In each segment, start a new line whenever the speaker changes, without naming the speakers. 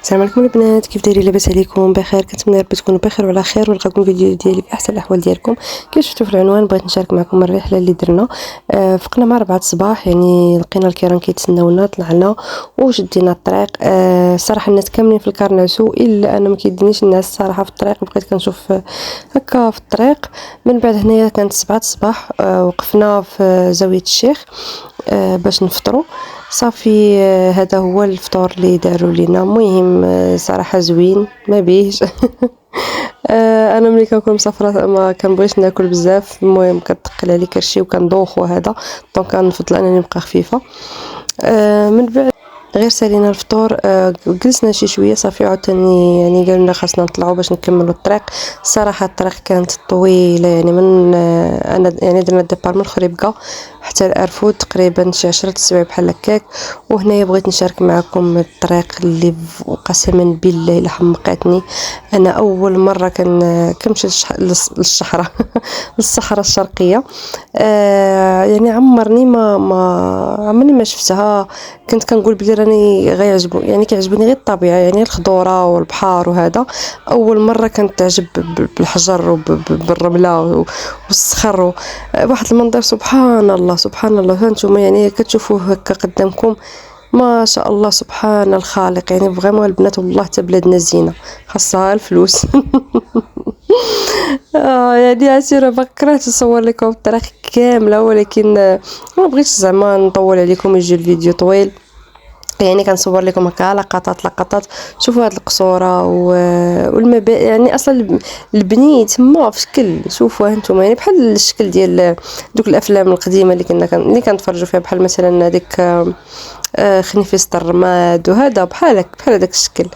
السلام عليكم البنات، كيف دايرين؟ لاباس عليكم؟ بخير؟ كنتمنى ربي تكونوا بخير وعلى خير ونلقاكم الفيديو ديالي في احسن الاحوال ديالكم. كيف شفتوا في العنوان بغيت نشارك معكم الرحله اللي درنا. فقنا مع 4 الصباح، يعني لقينا الكيران كيتسناونا، طلعنا وشدينا الطريق. الصراحه الناس كاملين في الكارناسو الا انا ما كيدينيش الناس الصراحه في الطريق، بقيت كنشوف هكا في الطريق. من بعد هنايا كانت 7 الصباح، وقفنا في زاويه الشيخ باش نفطروا. صافي هذا هو الفطور اللي داروا لينا. المهم صراحه زوين ما بيهش. انا ملي كنكون مسافره ما كنبغيش ناكل بزاف، المهم كتقل علي كرشي وكندوخ وهذا، دونك كنفضل انني نبقى خفيفه. من بعد غير سالينا الفطور، جلسنا شي شويه. صافي عاوتاني يعني قالوا لنا خاصنا نطلعوا باش نكملوا الطريق. الصراحه الطريق كانت طويله، يعني من انا يعني درنا الديبار من خريبكه حتى الارفود تقريبا شي 10 سوايع بحال هكاك. وهنايا بغيت نشارك معكم الطريق اللي قسما بالله الا حمقاتني. انا اول مره كنمشي للصحراء للصحراء الشرقيه. يعني عمرني ما شفتها. كنت كنقول بلي راني غيعجبو، يعني كيعجبني غير الطبيعه، يعني الخضوره والبحر وهذا. اول مره كنت تعجب بالحجر وبالرمله والصخر، واحد المنظر سبحان الله سبحان الله. هانتوما يعني كتشوفوه هكا قدامكم، ما شاء الله سبحان الخالق. يعني فريمون البنات والله حتى بلادنا زينه خاصها الفلوس. يعني عسيرة بكرهت نصور لكم الطريق كامله، ولكن ما بغيتش زعما نطول عليكم يجي الفيديو طويل، يعني كنصور لكم هكا لقطات. شوفوا هاد القصوره والمباني، يعني اصلا البني تما في شكل، شوفوا هانتوما يعني بحال الشكل ديال دوك الافلام القديمه اللي كنتفرجوا فيها، بحال مثلا هذيك خنفسة الرماد وهذا، بحال داك الشكل.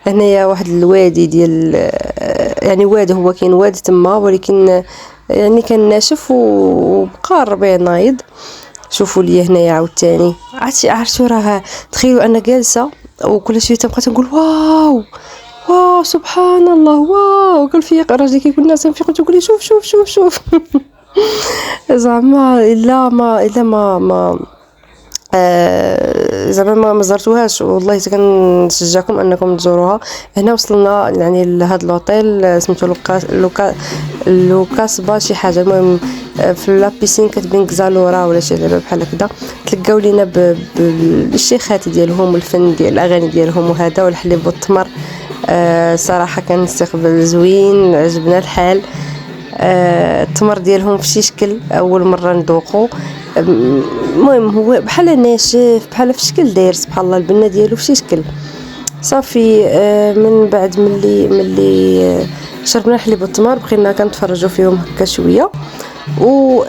هنايا واحد الوادي ديال يعني وادي، هو كاين وادي تما ولكن يعني كان ناشف وبقى الربيع نايض. شوفوا لي هنايا عاوتاني عرفتوا راه تخيلوا انا جالسه وكل شويه تبقى تنقول واو واو سبحان الله واو. كل فيق راجلي كيقول لنا تنفيق تقول لي شوف. زعما الا ما زعما ما زرتوهاش والله كنشجعكم انكم تزوروها. هنا وصلنا يعني لهذا الاوتيل سميتو لوكاسبا شي حاجه. المهم في لابيسين كتبين كزالورا ولا شي لعبه بحال هكذا. تلقاو لينا بالشيخات ديالهم والفن ديال الاغاني ديالهم وهذا، والحليب والتمر. صراحه كان استقبال زوين، عجبنا الحال. التمر ديالهم في شي شكل اول مره نذوقو. المهم هو بحال ناشف، بحال في شكل داير سبحان الله البنه ديالو في شي شكل. صافي من بعد ملي شربنا الحليب والتمر بقينا كنتفرجوا فيهم هكا شويه، و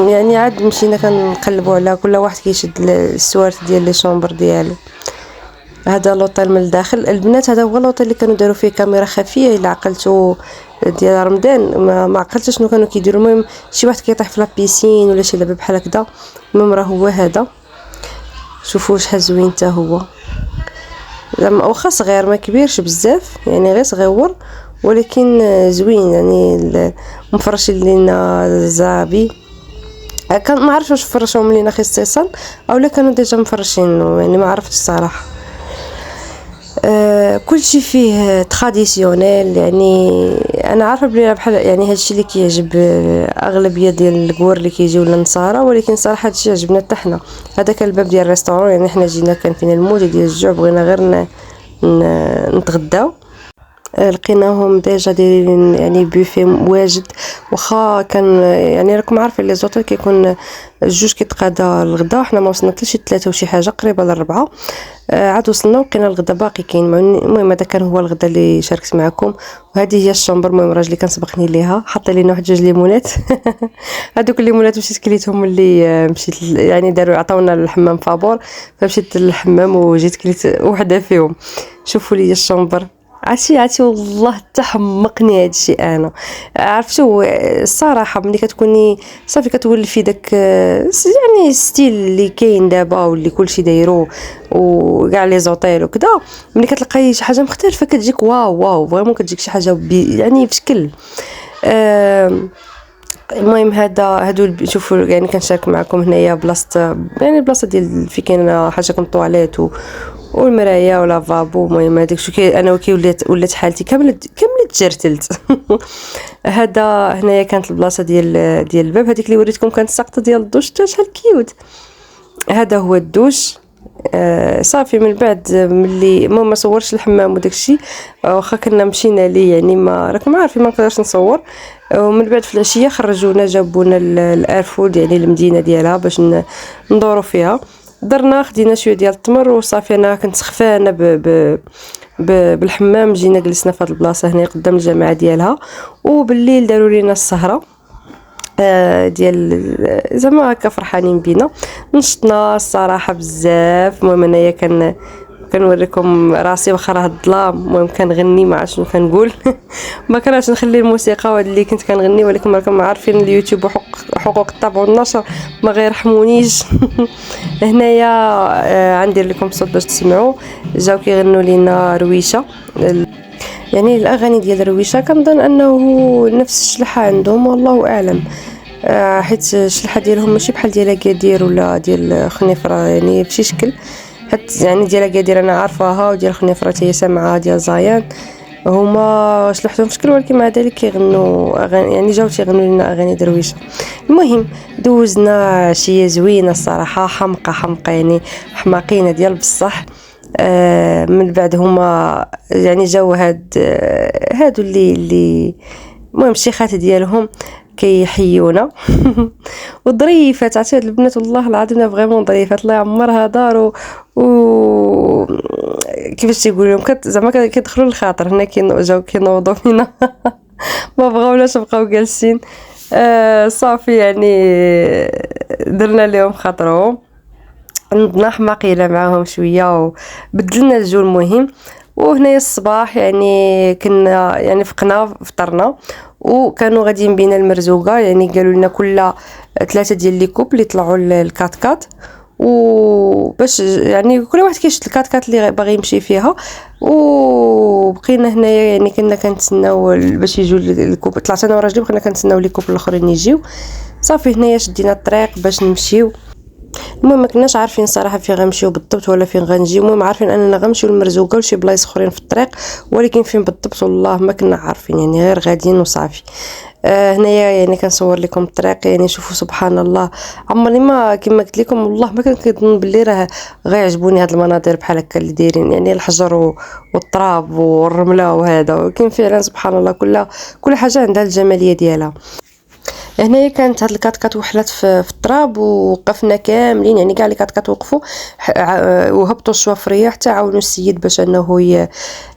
يعني عاد مشينا كنقلبوا على كل واحد كيشد السوارت ديال لي شومبر ديالو. هذا لوطيل من الداخل البنات، هذا هو اللوطيل اللي كانوا داروا فيه كاميرا خفيه الا عقلتو ديال رمضان. ما عقلتش شنو كانوا كيديروا. المهم شي واحد كيطيح في لابيسين ولا شي لعبه بحال هكذا. المهم راه هو هذا، شوفوا شحال زوين حتى هو. زعما واخا صغير ما كبيرش بزاف، يعني غير صغيور ولكن زوين. يعني مفرشين لينا الزابي، كان ما عرفتش واش فرشوهم لينا خصيصا اولا كانوا ديجا مفرشين، يعني ما عرفتش الصراحه. كل شيء فيه تراديسيونيل. يعني انا عارفه بلي بحال يعني هادشي اللي كيعجب اغلبيه ديال الكوار اللي كيجيو للنصارى، ولكن صراحه هادشي عجبنا حتى حنا. هذا كان الباب ديال الريستورون، يعني حنا جينا كان فينا الموت ديال الجوع، بغينا غير نتغداو. لقيناهم ديجا دايرين يعني بوفي واجد. واخا كان يعني راكم عارفين لي زوطيل كيكون جوج كيتقادا الغدا، حنا ما وصلنا حتى شي 3 وشي حاجه قريبه ل4. عاد وصلنا ولقينا الغدا باقي كاين. المهم هذا كان هو الغدا اللي شاركت معكم، وهذه هي الشومبر. المهم راجلي كان سبقني ليها، حط لينا واحد 2 ليمونات. هذوك الليمونات مشيت كليتهم اللي مشيت يعني داروا عطاونا الحمام فابور، فمشيت للحمام وجيت كليت وحده فيهم. شوفوا لي الشومبر، عرفتي والله تحمقني هادشي. انا عرفتوا الصراحه ملي كتكوني صافي كتولفي داك يعني ستيل اللي كاين دابا واللي كلشي دايرو وكاع لي زوطيل وكذا، ملي كتلقاي شي حاجه مختلفه كتجيك واو فريمون، كتجيك شي حاجه يعني بشكل المهم هادو شوفوا يعني كنشارك معكم هنايا بلاصه، يعني بلاصه ديال في كاين حاجه كم طواليت والمرايه ولافابو. المهم هذاك شو انا وكي ولات حالتي كامله تجرتلت. هذا هنايا كانت البلاصه ديال الباب، هذيك اللي وريتكم كانت السقطه ديال الدوش حتى شحال كيوت. هذا هو الدوش. صافي من بعد ملي ما صورش الحمام وداك الشيء، واخا كنا مشينا ليه يعني ما راكم عارفين ما نقدرش نصور. ومن بعد في العشيه خرجونا جابونا الارفود يعني المدينه ديالها باش ندوروا فيها. درنا خدينا شويه ديال التمر وصافي. انا كنت خفانه بالحمام. جينا جلسنا في هذه البلاصه هنا قدام الجامعه ديالها، وبالليل داروا لينا السهره ديال زعما هكا فرحانين بينا. نشطنا الصراحه بزاف. المهم انايا كنوريكم راسي واخا راه الظلام. المهم كنغني ما عرفتش شنو كنقول. ما كرهتش نخلي الموسيقى وهاد اللي كنت كنغني، ولكن راكم عارفين اليوتيوب وحقوق الطبع والنشر ما غيرحمونيش. هنايا غندير لكم الصوت باش تسمعوا. جاو كيغنوا لينا رويشه، يعني الاغاني ديال رويشه كنظن انه نفس الشلحه عندهم والله اعلم. حيت الشلحه ديالهم ماشي بحال ديال اكادير ولا ديال خنيفره يعني بشي شكل. حتى يعني ديال اكادير انا عارفاها، وديال خنيفره هي سامعه ديال زايان، هما شلحتهم شكل، ولكن مع ذلك كيغنوا اغاني يعني جاو تيغنوا لنا اغاني درويشه. المهم دوزنا عشيه زوينه الصراحه، حمقى يعني حماقينه ديال بصح. من بعد هما يعني جاو هادو اللي المهم الشيخات ديالهم كيحيونا. وظريفات عرفتي هاد البنات والله العظيم فريمون ظريفات، الله يعمرها دار و كيفاش تيقولوا لهم زعما كيدخلوا للخاطر. هنا جاو كينوضوا فينا. ما بغاوناش نبقاو جالسين. صافي يعني درنا لهم خاطرهم، نضنا حماقيله معاهم شويه وبدلنا الجو. المهم وهنايا الصباح يعني كنا يعني فطرنا وكانوا غاديين بينا المرزوقه. يعني قالوا لنا كل 3 ديال لي كوب اللي طلعوا الكاتكات، وباش يعني كل واحد كيشد الكاتكات اللي باغي يمشي فيها. وبقينا هنايا يعني كنا كنتسناو باش يجوا الكوب. طلعت انا وراجلي بقينا كنتسناو لي كوب الاخرين يجيو. صافي هنايا شدينا الطريق باش نمشيو. المهم ما كناش عارفين صراحه فين غنمشيو بالضبط ولا فين غنجيو. المهم عارفين اننا غنمشيو للمرزوقه وشي بلايص اخرين في الطريق، ولكن فين بالضبط والله ما كنا عارفين، يعني غير غاديين وصافي. هنايا يعني كنصور لكم الطريق. يعني شوفوا سبحان الله، عمري ما كما قلت لكم والله ما كنظن باللي راه غيعجبوني هاد المناظر بحال هكا اللي دايرين، يعني الحجر والتراب والرمله وهذا، ولكن فعلا سبحان الله كل حاجه عندها الجماليه ديالها. هنايا كانت هاد الكاتكات وحلات في التراب، ووقفنا كاملين يعني كاع الكاتكات وقفوا وهبطوا الشوافريه حتى عاونوا السيد باش انه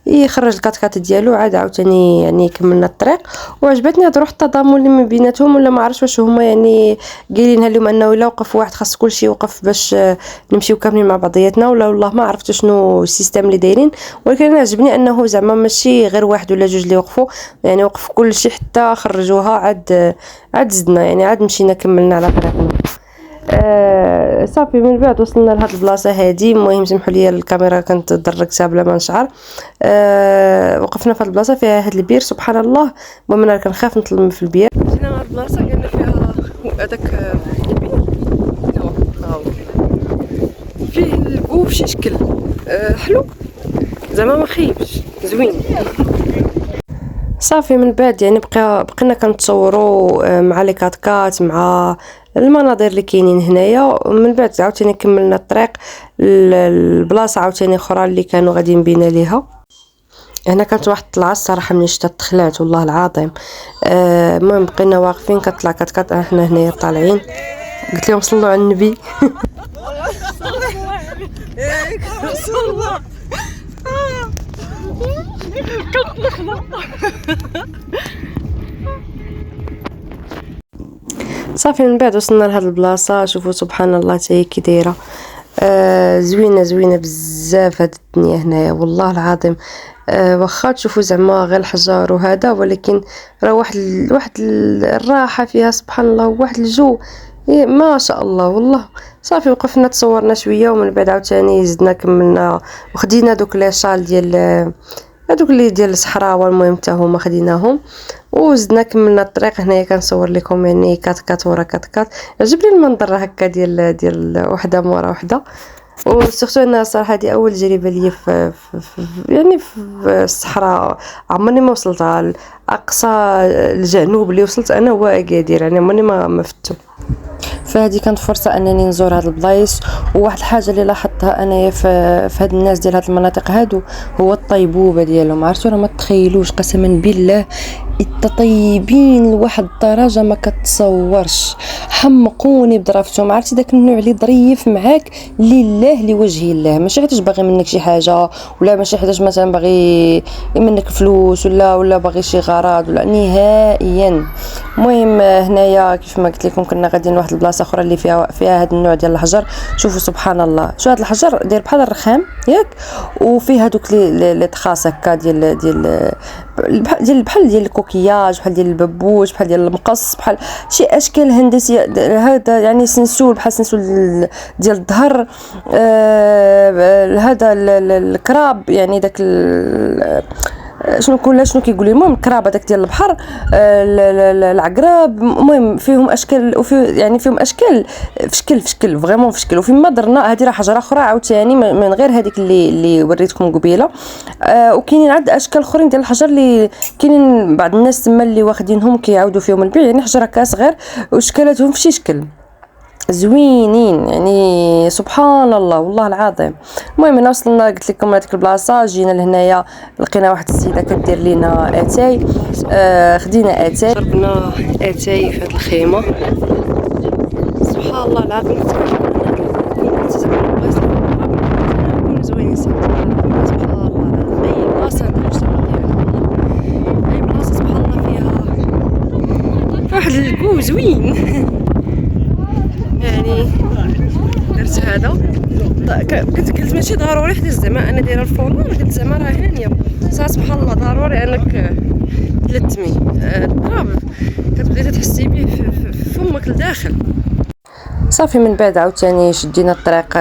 يخرج الكاتكات ديالو. عاد عاوتاني يعني كملنا الطريق. وعجبتني هاد روح التضامن اللي ما بيناتهم، ولا ما عرفتش واش هما يعني قايلينها لهم انه الا وقف واحد خاص كلشي يوقف باش نمشيو كاملين مع بعضياتنا، ولا والله ما عرفت شنو السيستم اللي دايرين. ولكن انا عجبني انه زعما ماشي غير واحد ولا جوج اللي وقفوا، يعني وقف كلشي حتى خرجوها. عاد زدنا يعني عاد مشينا كملنا على طريقنا. صافي من بعد وصلنا لهاد البلاصه هادي. المهم سمحوا لي الكاميرا كانت دركتها بلا ما نشعر. وقفنا في هاد البلاصه فيها هاد البير سبحان الله. المهم انا كنخاف نطلب في البير. جينا لهاد البلاصه قالنا فيها هذاك البير هو فيه البو بشي شكل حلو زعما ما خايبش زوين. صافي من بعد يعني بقينا كنتصوروا مع لي كاتكات مع المناظر اللي كاينين هنايا. من بعد عاوتاني كملنا الطريق البلاصه عاوتاني اخرى اللي كانوا غاديين بينا ليها. هنا كانت واحد الطلعه الصراحه ملي شتا تخلعت والله العظيم. المهم بقينا واقفين كطلع كاتكات، احنا هنايا طالعين. قلت لهم صلوا على النبي. رسول الله صافي من بعد وصلنا لهاد البلاصه. شوفوا سبحان الله حتى هي كي دايره زوينه بزاف هاد الدنيا هنايا والله العظيم. واخا تشوفوا زعما غير الحجار وهذا، ولكن راه واحد الراحه فيها سبحان الله، واحد الجو ما شاء الله والله. صافي وقفنا تصورنا شويه، ومن بعد عاوتاني زدنا كملنا وخدينا دوك لي شال ديال هذوك اللي ديال الصحراء. والمهم حتى هما خديناهم. وزدنا كملنا الطريق. هنايا كنصور لكم يعني كات كات ورا كات كات. عجبني المنظر هكا ديال وحده مورا وحده. وسورتو انا صراحه هذه اول تجربه لي يعني في الصحراء. عمرني ما وصلتها. اقصى الجنوب اللي وصلت انا هو اكادير، يعني عمرني ما فتو. فهذه كانت فرصه انني نزور هاد البلايص. وواحد الحاجه اللي لاحظتها انايا في هاد الناس ديال هاد المناطق هادو هو الطيبوبه ديالهم. عرفتوا راه ما تخيلوش قسما بالله الطيبين لواحد الدرجه ما كتصورش. حمقوني بظرافتهم. عرفتي داك النوع اللي ظريف معاك لله لوجه الله، ماشي حيتاش باغي منك شي حاجه، ولا ماشي حيتاش مثلا باغي منك فلوس ولا باغي شي غرض ولا نهائيا. المهم هنايا كيف ما قلت لكم كنا غاديين لواحد البلاصه اخرى اللي فيها هذا النوع ديال الحجر. شوفوا سبحان الله، شو هذا الحجر داير بحال الرخام ياك، وفيه هذوك لي تخاص هكا ديال بحال ديال الكوكياج، بحال ديال الببوش، بحال ديال المقص، بحال شي اشكال هندسيه. هذا يعني سنسول بحال سنسول ديال الظهر. هذا الكراب يعني داك شنو كيقول لي المهم الكراب هذاك ديال البحر. العقرب. المهم فيهم اشكال يعني فيهم اشكال في شكل فريمون في شكل. وفيما درنا هذه راه حجره اخرى عاوتاني من غير هذيك اللي وريتكم قبيله. وكاينين عاد اشكال اخرين ديال الحجر اللي كاينين بعض الناس تما اللي واخدينهم كيعاودوا فيهم البيع، يعني حجره كاصغر واشكالاتهم في شي شكل زوينين يعني سبحان الله والله العظيم. المهم هنا وصلنا قلت لكم هذيك البلاصه. جينا لهنايا لقينا واحد السيده كدير لينا اتاي. خدينا اتاي، شربنا اتاي في هذه الخيمه. سبحان الله العظيم كون زوينين سبحان الله العظيم. اي بلاصه اي بلاصه سبحان الله فيها واحد الكو زوين. يعني درت هذا قلت ماشي ضروري حيت زعما انا دايره الفورمه، قلت زعما راه هانيه سبحان الله ضروري انك تلتمي التراب كتبداي تحسي به في فمك لداخل. صافي من بعد عاوتاني شدينا الطريق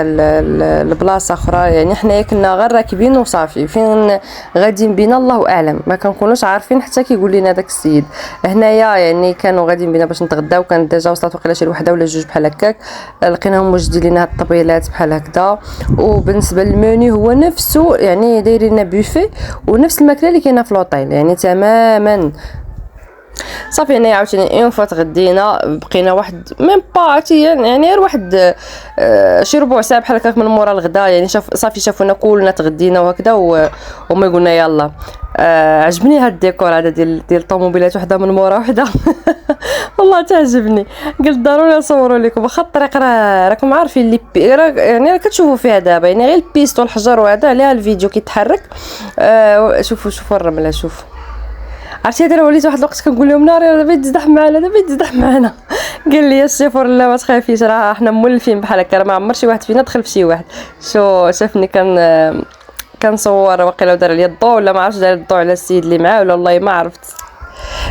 لبلاصه اخرى. يعني حنايا كنا غير راكبين وصافي، فين غاديين بينا الله اعلم، ما كنكونوش عارفين حتى كيقول لنا داك السيد. هنايا يعني كانوا غاديين بينا باش نتغداو، كانت ديجا وصلت وقيله شي وحده ولا جوج بحال هكاك. لقيناهم موجدين لنا هاد الطبيلات بحال هكذا. وبالنسبه للمنيو هو نفسه، يعني دايرين لنا بوفي ونفس الماكله اللي كاينه في لوطيل يعني تماما. صافي هنا عاوتاني اون فوا تغدينا بقينا واحد ميم بارتي يعني غير واحد شي ربع ساعه بحال هكاك من مورا الغداء. يعني صافي شافونا كلنا تغدينا وهكذا وما قلنا يلا. عجبني هاد الديكور هذا ديال الطوموبيلات وحده من مورا وحده. والله تعجبني. قلت ضروري نصوروا لكم. واخا الطريق راكم عارفين اللي يعني كتشوفوا فيها دابا يعني غير البيست والحجر وهذا عليها الفيديو كيتحرك. شوفوا الرمله. شوفوا عرفتي هذا وليت واحد الوقت كنقول لهم ناري دابا تزدح معنا قال لي الشيفور لا ما تخافيش راه حنا مولفين بحال هكا، ما عمر شي واحد فينا دخل في شي واحد. شافني كنصور وقيله دار لي الضوء ولا ما عرفتش دار الضوء على السيد اللي معاه ولا والله ما عرفت.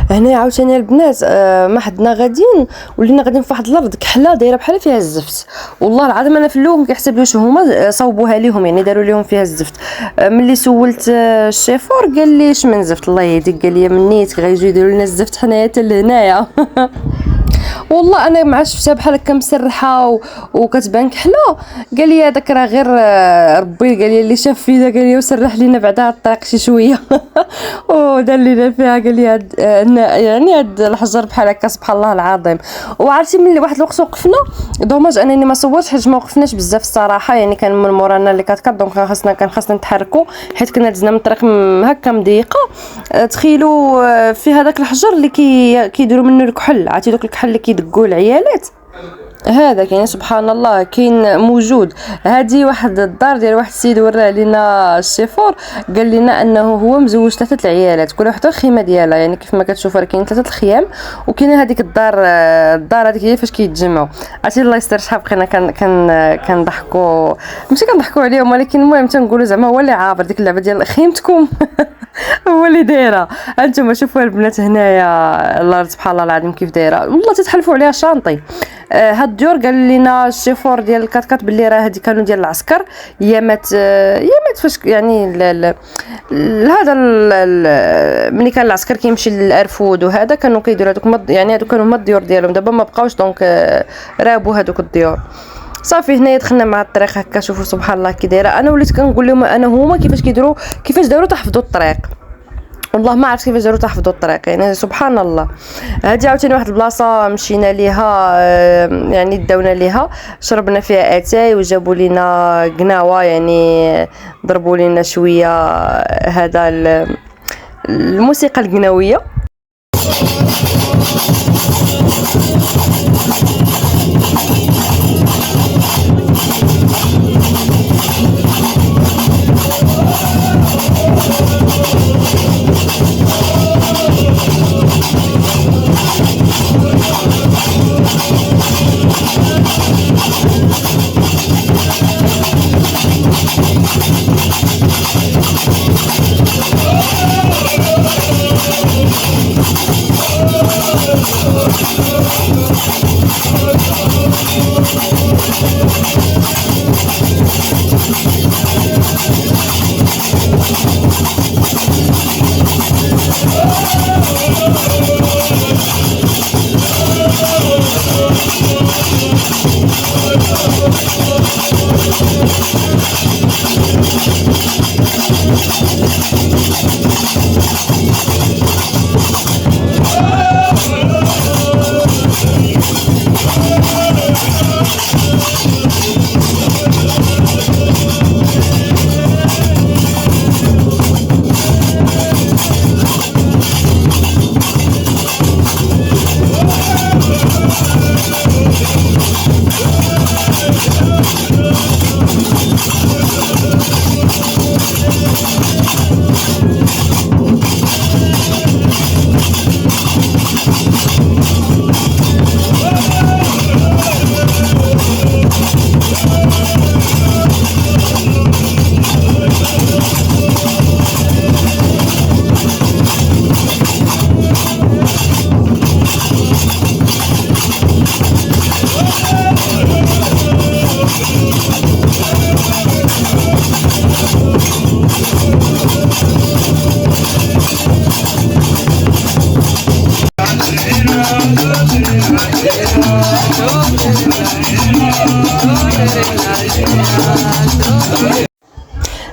هنا عاوتاني البنات ما حدنا غاديين ولينا غاديين في واحد الارض كحله دايره بحال فيها الزفت. والله العظيم انا في الاول كنحسب واش هما صوبوها ليهم يعني داروا ليهم فيها الزفت. ملي سولت الشيفور قال لي اش من زفت الله يهديك، قال لي منيت غيجيو يديروا لنا الزفت حنايا حتى لهنايا. والله انا مع شفتها بحال هكا مسرحه وكتبان كحله. قال لي هذاك راه غير ربي قال لي اللي شاف فينا قال لي وسرح لينا بعدا الطريق شي شويه. ودار لينا فيها قال لي يعني هاد الحجر بحال هكا سبحان الله العظيم. وعرفتي ملي واحد الوقت وقفنا دوماج انني ما صورتش حيت ما وقفناش بزاف الصراحه، يعني كان من مورانا اللي كتكاد دونك كان خاصنا نتحركوا حيت كنا دزنا من الطريق هكا مضيقه. تخيلوا في هذاك الحجر اللي كيديروا منه الكحل، عرفتي دوك الكحل اللي كيدقوا العيالات هذا كاين سبحان الله كاين موجود. هذه واحد الدار ديال واحد السيد وراه لينا الشيفور قال لنا انه هو مزوج 3 العيالات كل وحده الخيمه ديالها، يعني كيف ما كتشوفوا راه كاين 3 الخيام وكاينه هذيك الدار هذيك هي فاش كيتجمعوا. عرفتي الله يستر شحال بقينا كنضحكوا ماشي كنضحكوا عليهم ولكن المهم تنقولوا زعما هو اللي عابر ديك اللعبه ديال خيمتكم. هو اللي دايره. انتم شوفوا البنات هنايا، الله سبحان الله العظيم كيف دايره، والله تتحلفوا عليها شانطي. هاد الديور قال لنا الشيفور ديال الكاتكات باللي راه هادي كانوا ديال العسكر، يا مات فاش يعني هذا ملي كان العسكر كيمشي للارفود وهذا كانوا كيديروا هذوك يعني هذوك كانوا هما الديور ديالهم، دابا ما بقاوش دونك رابوا هذوك الديور. صافي هنايا دخلنا مع الطريق هكا، شوفوا سبحان الله كي دايره. انا وليت كنقول لهم انا هما كيفاش كيديروا، كيفاش داروا تحفظوا الطريق، والله ما عرفت كيفاش داروا تحفظوا الطريق يعني سبحان الله. هادي عاوتاني واحد البلاصه مشينا ليها، يعني داونا ليها، شربنا فيها اتاي وجابوا لنا قناوه، يعني ضربوا لنا شويه هذا الموسيقى القناويه.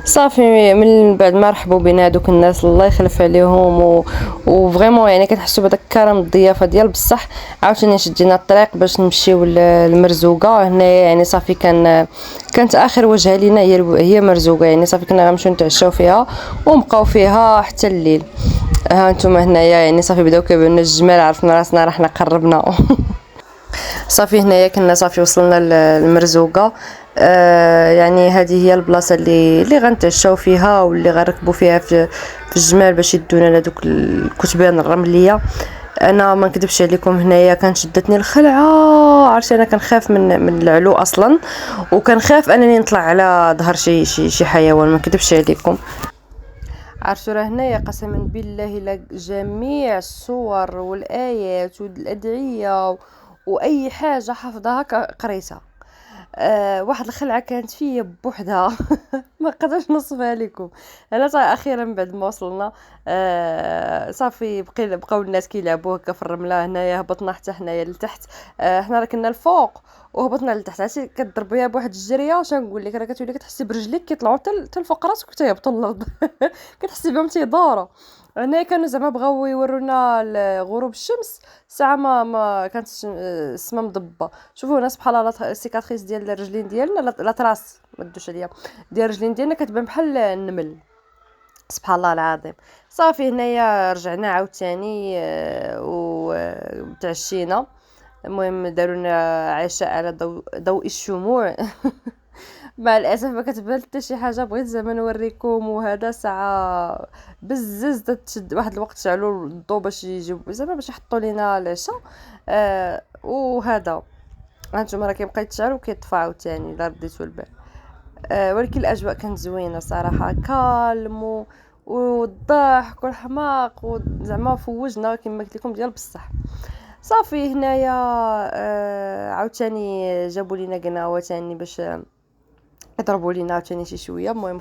صافي من بعد ما رحبوا بنا هذوك الناس الله يخلف عليهم وفريمون يعني كتحسوا بهذاك الكرم الضيافه ديال بصح. عاوتاني شدينا الطريق باش نمشيو للمرزوقه هنايا، يعني صافي كانت اخر وجهه لينا هي مرزوقه، يعني صافي كنا غنمشيو نتعشاو فيها ونبقاو فيها حتى الليل. ها انتم هنايا يعني صافي بداو كيبانوا لنا الجمال، عرفنا راسنا راه حنا قربنا. صافي هنايا كنا صافي وصلنا للمرزوقه. يعني هذه هي البلاصه اللي غنتعشاو فيها واللي غنركبوا فيها في الجمال باش يدونا لهذوك الكتبان الرمليه. انا ما نكذبش عليكم هنايا كان شدتني الخلعه، عرفتي انا كنخاف من العلو اصلا، وكنخاف انني نطلع على ظهر شي حيوان، ما نكذبش عليكم. عرفتوا راه هنايا قسما بالله لا جميع الصور والايات والادعيه واي حاجه حافظاها قريتها. واحد الخلعه كانت فيا بوحدها. ما قدرش نوصفها لكم. انا اخيرا بعد ما وصلنا صافي بقاو الناس كيلعبوا هكا في الرمله. هنايا هبطنا حتى حنايا لتحت. حنا راه كنا الفوق وهبطنا لتحت، عرفتي كضربيها بواحد الجريه واش نقول لك، راه كتولي كتحسي برجليك كيطلعوا حتى الفوق راسك وتيهبطوا للارض. كتحسي بهم تيدوروا. هنا كانوا زعما بغاو يورونا غروب الشمس ساعه ما كانت السما مضبه. شوفوا هنا سبحان الله السيكاتريس ديال الرجلين ديالنا لا تراس ما دوش عليا ديال الرجلين ديالنا كتبان بحال النمل سبحان الله العظيم. صافي هنايا رجعنا عاوتاني وتعشينا. المهم داروا لنا عشاء على ضوء الشموع. مع الاسف ما كتبان حتى شي حاجه، بغيت زعما نوريكم وهذا ساعه بزز تشد واحد الوقت شعلوا الضو باش يجيو زعما باش يحطوا لينا العشاء. وهذا هانتوما راه كيبقى يتشعل وكيطفى عاوتاني الا رديتو البال. ولكن الاجواء كانت زوينه صراحه، كالم والضحك والحماق وزعما فوجنا كما قلت لكم ديال بصح. صافي هنايا عاوتاني جابوا لينا قناوه تاني باش يضربوا لينا عاوتاني شي شويه. المهم